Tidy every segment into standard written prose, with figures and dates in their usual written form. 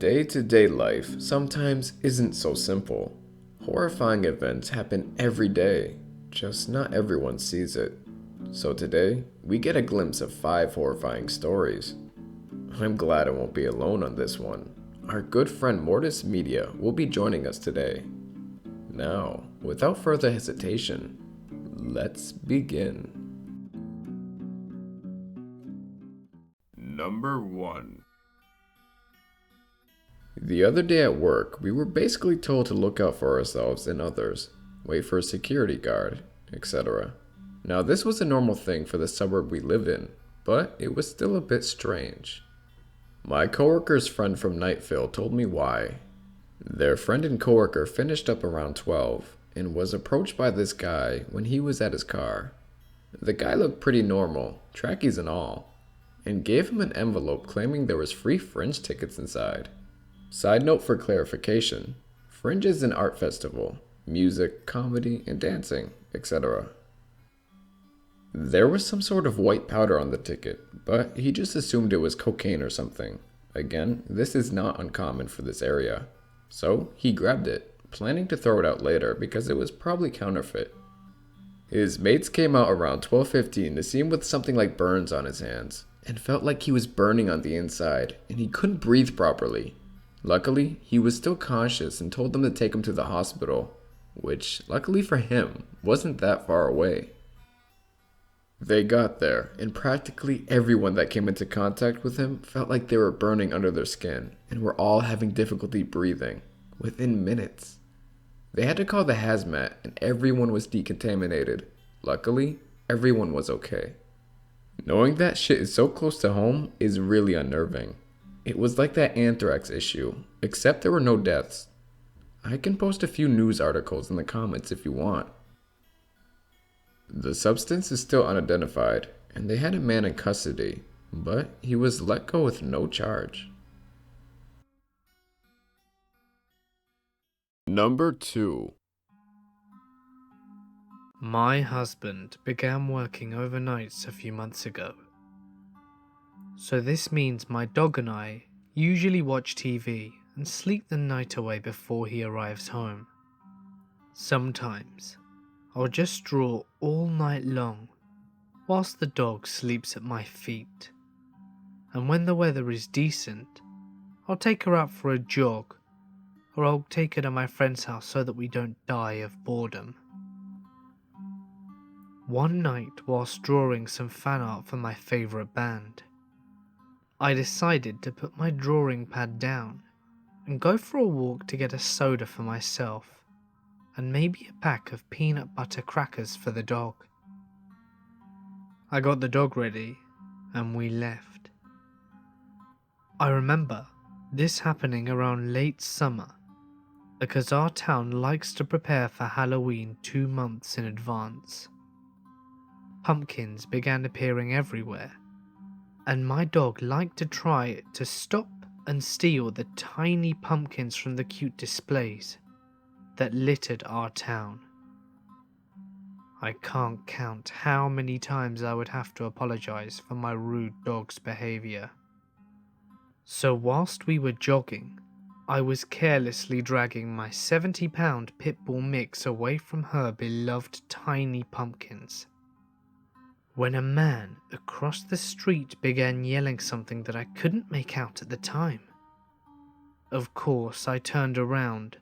Day-to-day life sometimes isn't so simple. Horrifying events happen every day, just not everyone sees it. So today, we get a glimpse of 5 horrifying stories. I'm glad I won't be alone on this one. Our good friend Mortis Media will be joining us today. Now, without further hesitation, let's begin. Number 1. The other day at work, we were basically told to look out for ourselves and others, wait for a security guard, etc. Now this was a normal thing for the suburb we live in, but it was still a bit strange. My coworker's friend from Nightville told me why. Their friend and coworker finished up around 12 and was approached by this guy when he was at his car. The guy looked pretty normal, trackies and all, and gave him an envelope claiming there was free Fringe tickets inside. Side note for clarification, Fringe is an art festival, music, comedy, and dancing, etc. There was some sort of white powder on the ticket, but he just assumed it was cocaine or something. Again, this is not uncommon for this area. So he grabbed it, planning to throw it out later because it was probably counterfeit. His mates came out around 12:15 to see him with something like burns on his hands, and felt like he was burning on the inside, and he couldn't breathe properly. Luckily, he was still conscious and told them to take him to the hospital, which, luckily for him, wasn't that far away. They got there, and practically everyone that came into contact with him felt like they were burning under their skin, and were all having difficulty breathing, within minutes. They had to call the hazmat, and everyone was decontaminated. Luckily, everyone was okay. Knowing that shit is so close to home is really unnerving. It was like that anthrax issue, except there were no deaths. I can post a few news articles in the comments if you want. The substance is still unidentified, and they had a man in custody, but he was let go with no charge. Number 2. My husband began working overnights a few months ago. So this means my dog and I usually watch TV and sleep the night away before he arrives home. Sometimes I'll just draw all night long whilst the dog sleeps at my feet. And when the weather is decent, I'll take her out for a jog, or I'll take her to my friend's house so that we don't die of boredom. One night whilst drawing some fan art for my favourite band, I decided to put my drawing pad down and go for a walk to get a soda for myself and maybe a pack of peanut butter crackers for the dog. I got the dog ready and we left. I remember this happening around late summer because our town likes to prepare for Halloween 2 months in advance. Pumpkins began appearing everywhere, and my dog liked to try to stop and steal the tiny pumpkins from the cute displays that littered our town. I can't count how many times I would have to apologize for my rude dog's behavior. So whilst we were jogging, I was carelessly dragging my 70-pound pit bull mix away from her beloved tiny pumpkins, when a man across the street began yelling something that I couldn't make out at the time. Of course, I turned around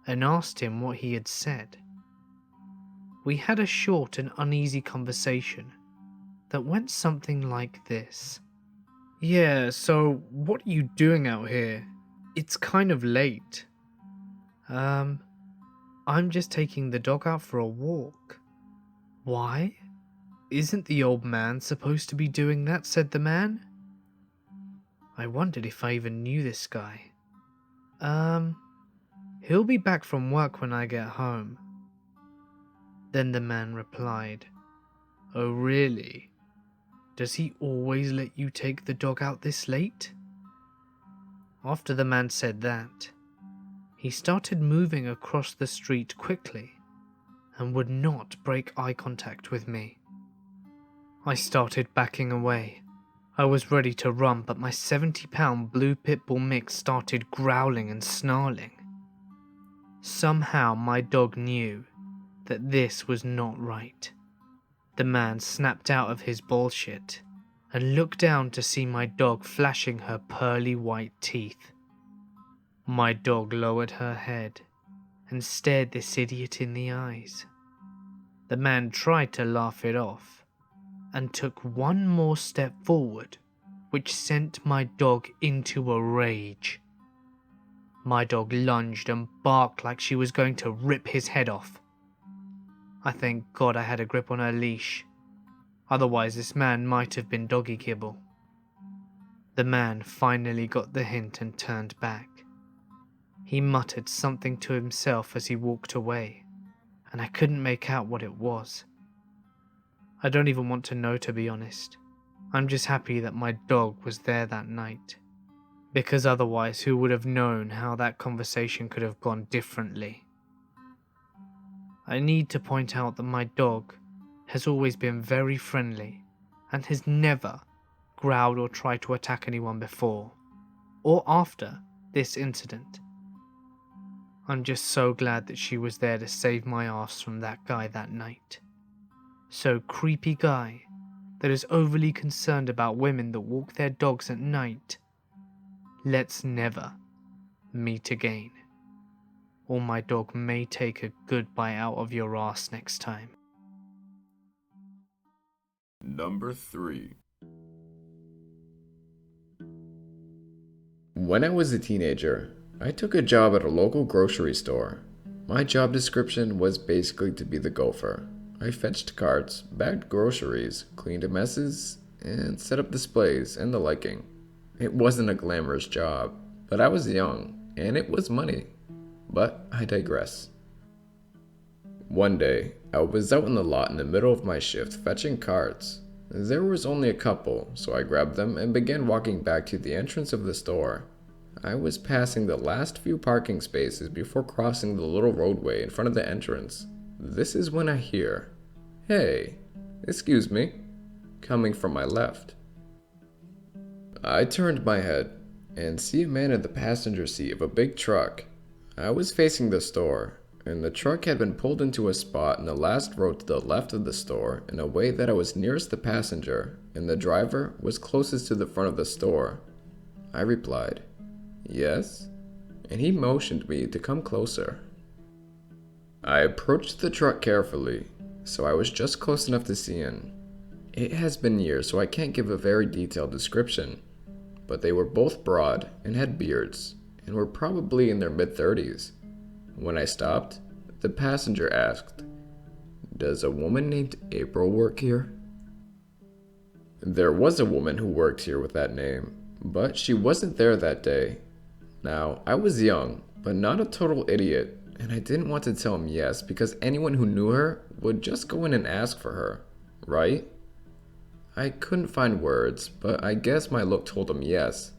and asked him what he had said. We had a short and uneasy conversation that went something like this. "Yeah, so what are you doing out here? It's kind of late." I'm just taking the dog out for a walk." "Why? Isn't the old man supposed to be doing that?" said the man. I wondered if I even knew this guy. He'll be back from work when I get home." Then the man replied, "Oh really? Does he always let you take the dog out this late?" After the man said that, he started moving across the street quickly and would not break eye contact with me. I started backing away, I was ready to run, but my 70-pound blue pit bull mix started growling and snarling. Somehow my dog knew that this was not right. The man snapped out of his bullshit and looked down to see my dog flashing her pearly white teeth. My dog lowered her head and stared this idiot in the eyes. The man tried to laugh it off and took one more step forward, which sent my dog into a rage. My dog lunged and barked like she was going to rip his head off. I thank God I had a grip on her leash, otherwise this man might have been doggy kibble. The man finally got the hint and turned back. He muttered something to himself as he walked away, and I couldn't make out what it was. I don't even want to know, to be honest. I'm just happy that my dog was there that night, because otherwise who would have known how that conversation could have gone differently. I need to point out that my dog has always been very friendly and has never growled or tried to attack anyone before or after this incident. I'm just so glad that she was there to save my ass from that guy that night. So creepy guy that is overly concerned about women that walk their dogs at night. Let's never meet again, or my dog may take a good bite out of your ass next time. Number 3. When I was a teenager, I took a job at a local grocery store. My job description was basically to be the gopher. I fetched carts, bagged groceries, cleaned messes, and set up displays and the liking. It wasn't a glamorous job, but I was young, and it was money. But I digress. One day, I was out in the lot in the middle of my shift fetching carts. There was only a couple, so I grabbed them and began walking back to the entrance of the store. I was passing the last few parking spaces before crossing the little roadway in front of the entrance. This is when I hear, "Hey, excuse me," coming from my left. I turned my head and see a man in the passenger seat of a big truck. I was facing the store, and the truck had been pulled into a spot in the last row to the left of the store in a way that I was nearest the passenger, and the driver was closest to the front of the store. I replied, "Yes," and he motioned me to come closer. I approached the truck carefully, so I was just close enough to see in. It has been years, so I can't give a very detailed description, but they were both broad and had beards, and were probably in their mid-30s. When I stopped, the passenger asked, "Does a woman named April work here?" There was a woman who worked here with that name, but she wasn't there that day. Now, I was young, but not a total idiot, and I didn't want to tell him yes because anyone who knew her would just go in and ask for her, right? I couldn't find words, but I guess my look told him yes.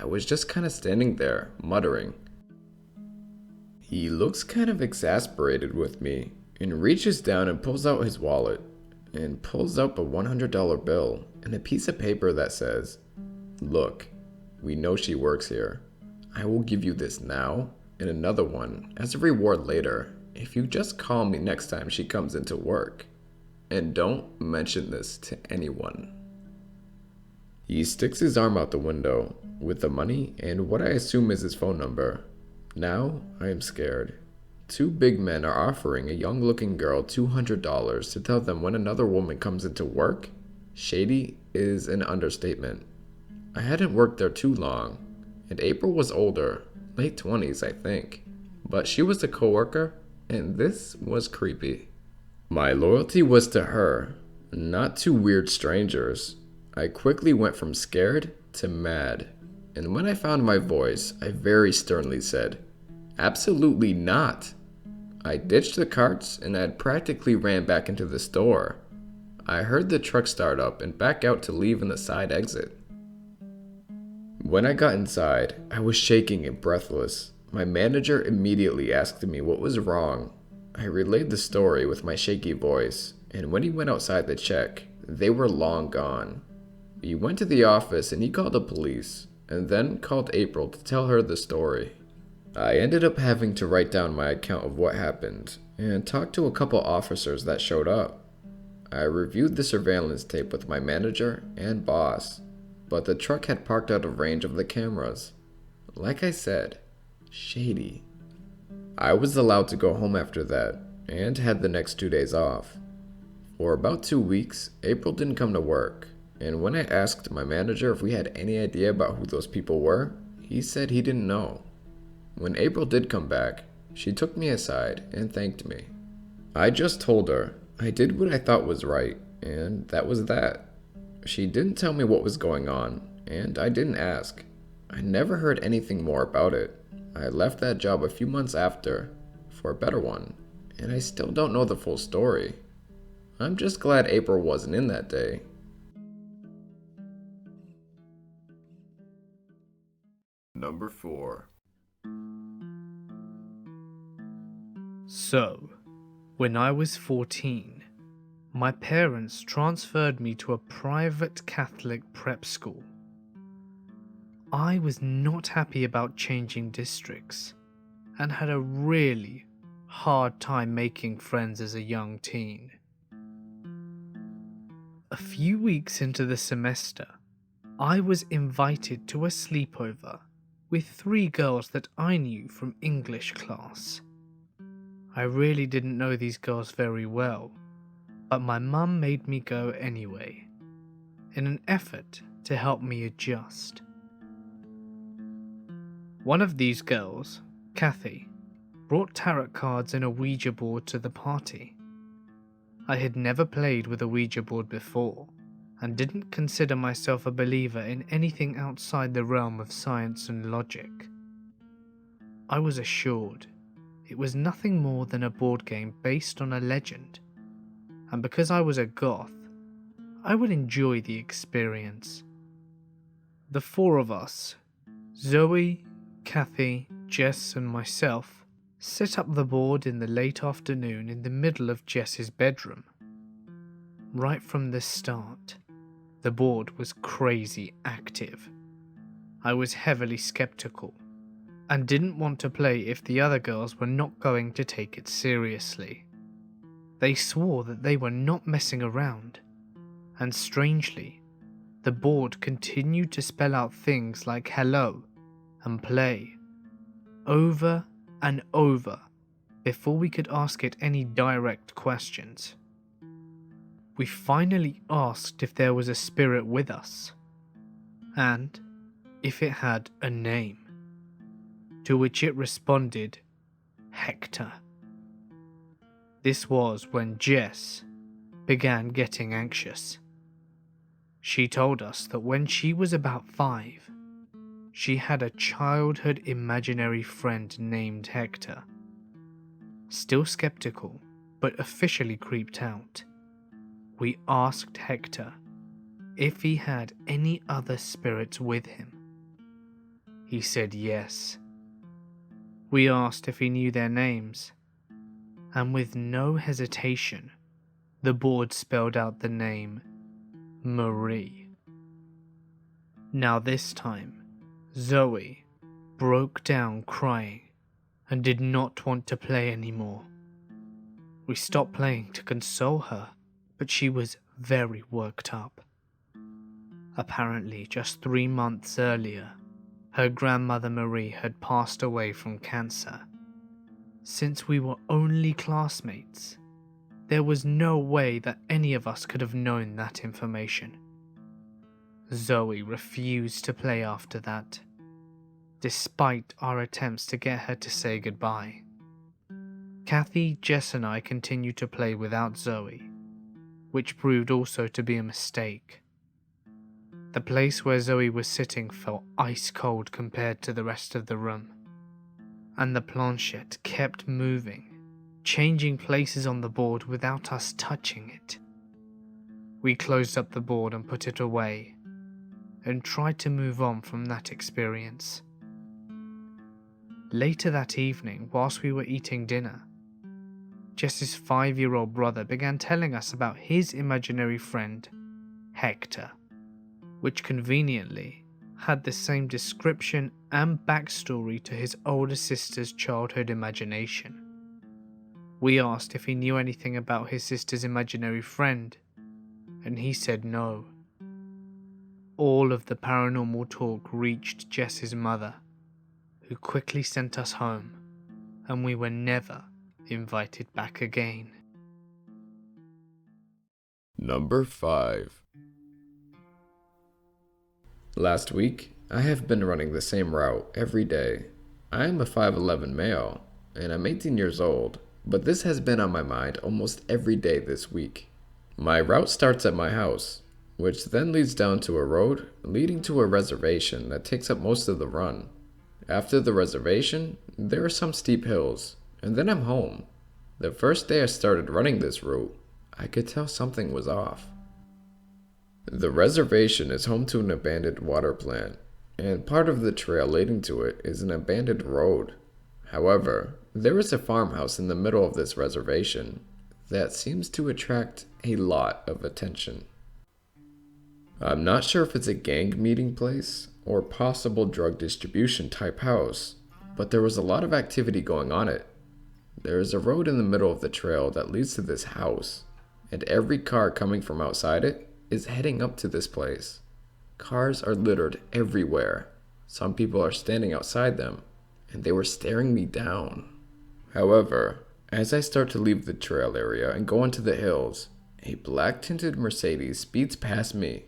I was just kind of standing there, muttering. He looks kind of exasperated with me and reaches down and pulls out his wallet and pulls up a $100 bill and a piece of paper that says, "Look, we know she works here. I will give you this now and another one as a reward later if you just call me next time she comes into work. And don't mention this to anyone." He sticks his arm out the window with the money and what I assume is his phone number. Now I am scared. Two big men are offering a young-looking girl $200 to tell them when another woman comes into work? Shady is an understatement. I hadn't worked there too long, and April was older, late 20s I think, but she was a coworker, and this was creepy. My loyalty was to her, not to weird strangers. I quickly went from scared to mad, and when I found my voice, I very sternly said, "Absolutely not." I ditched the carts and I had practically ran back into the store. I heard the truck start up and back out to leave in the side exit. When I got inside, I was shaking and breathless. My manager immediately asked me what was wrong. I relayed the story with my shaky voice, and when he went outside to check, they were long gone. He went to the office and he called the police, and then called April to tell her the story. I ended up having to write down my account of what happened, and talk to a couple officers that showed up. I reviewed the surveillance tape with my manager and boss, but the truck had parked out of range of the cameras. Like I said, shady. I was allowed to go home after that, and had the next 2 days off. For about 2 weeks, April didn't come to work, and when I asked my manager if we had any idea about who those people were, he said he didn't know. When April did come back, she took me aside and thanked me. I just told her I did what I thought was right, and that was that. She didn't tell me what was going on, and I didn't ask. I never heard anything more about it. I left that job a few months after, for a better one, and I still don't know the full story. I'm just glad April wasn't in that day. Number 4. So, when I was 14, my parents transferred me to a private Catholic prep school. I was not happy about changing districts and had a really hard time making friends as a young teen. A few weeks into the semester, I was invited to a sleepover with 3 girls that I knew from English class. I really didn't know these girls very well, but my mum made me go anyway, in an effort to help me adjust. One of these girls, Kathy, brought tarot cards and a Ouija board to the party. I had never played with a Ouija board before, and didn't consider myself a believer in anything outside the realm of science and logic. I was assured it was nothing more than a board game based on a legend, and because I was a goth, I would enjoy the experience. The 4 of us, Zoe, Kathy, Jess and myself, set up the board in the late afternoon in the middle of Jess's bedroom. Right from the start, the board was crazy active. I was heavily skeptical, and didn't want to play if the other girls were not going to take it seriously. They swore that they were not messing around, and strangely, the board continued to spell out things like hello and play, over and over, before we could ask it any direct questions. We finally asked if there was a spirit with us, and if it had a name, to which it responded, Hector. This was when Jess began getting anxious. She told us that when she was about 5, she had a childhood imaginary friend named Hector. Still skeptical, but officially creeped out, we asked Hector if he had any other spirits with him. He said yes. We asked if he knew their names, and with no hesitation, the board spelled out the name Marie. Now this time, Zoe broke down crying and did not want to play anymore. We stopped playing to console her, but she was very worked up. Apparently, just 3 months earlier, her grandmother Marie had passed away from cancer. Since we were only classmates, there was no way that any of us could have known that information. Zoe refused to play after that, despite our attempts to get her to say goodbye. Kathy, Jess and I continued to play without Zoe, which proved also to be a mistake. The place where Zoe was sitting felt ice cold compared to the rest of the room, and the planchette kept moving, changing places on the board without us touching it. We closed up the board and put it away, and tried to move on from that experience. Later that evening, whilst we were eating dinner, Jess's 5-year-old brother began telling us about his imaginary friend, Hector. which conveniently had the same description and backstory to his older sister's childhood imagination. We asked if he knew anything about his sister's imaginary friend, and he said no. All of the paranormal talk reached Jess's mother, who quickly sent us home, and we were never invited back again. Number 5. Last week, I have been running the same route every day. I am a 5'11" male, and I'm 18 years old, but this has been on my mind almost every day this week. My route starts at my house, which then leads down to a road leading to a reservation that takes up most of the run. After the reservation, there are some steep hills, and then I'm home. The first day I started running this route, I could tell something was off. The reservation is home to an abandoned water plant, and part of the trail leading to it is an abandoned road. However, there is a farmhouse in the middle of this reservation that seems to attract a lot of attention. I'm not sure if it's a gang meeting place or possible drug distribution type house, but there was a lot of activity going on it. There is a road in the middle of the trail that leads to this house, and every car coming from outside it is heading up to this place. Cars are littered everywhere. Some people are standing outside them, and they were staring me down. However, as I start to leave the trail area and go into the hills, a black-tinted Mercedes speeds past me.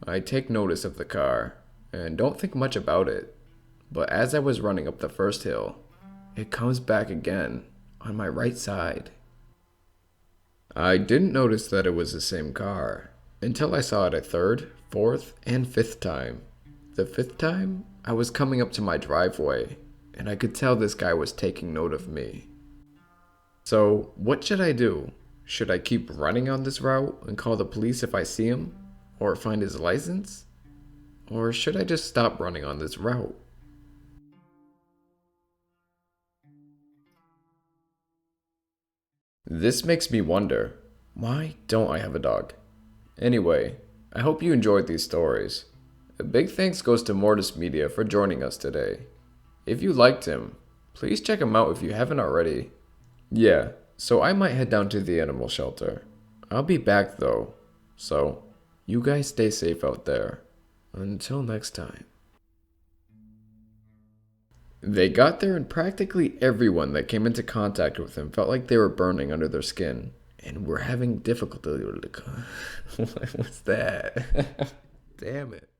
I take notice of the car, and don't think much about it. But as I was running up the first hill, it comes back again, on my right side. I didn't notice that it was the same car, until I saw it a third, fourth, and fifth time. The fifth time, I was coming up to my driveway, and I could tell this guy was taking note of me. So, what should I do? Should I keep running on this route and call the police if I see him? Or find his license? Or should I just stop running on this route? This makes me wonder, why don't I have a dog? Anyway, I hope you enjoyed these stories. A big thanks goes to Mortis Media for joining us today. If you liked him, please check him out if you haven't already. Yeah, so I might head down to the animal shelter. I'll be back though, so you guys stay safe out there. Until next time. They got there and practically everyone that came into contact with him felt like they were burning under their skin and were having difficulty. What was that? Damn it.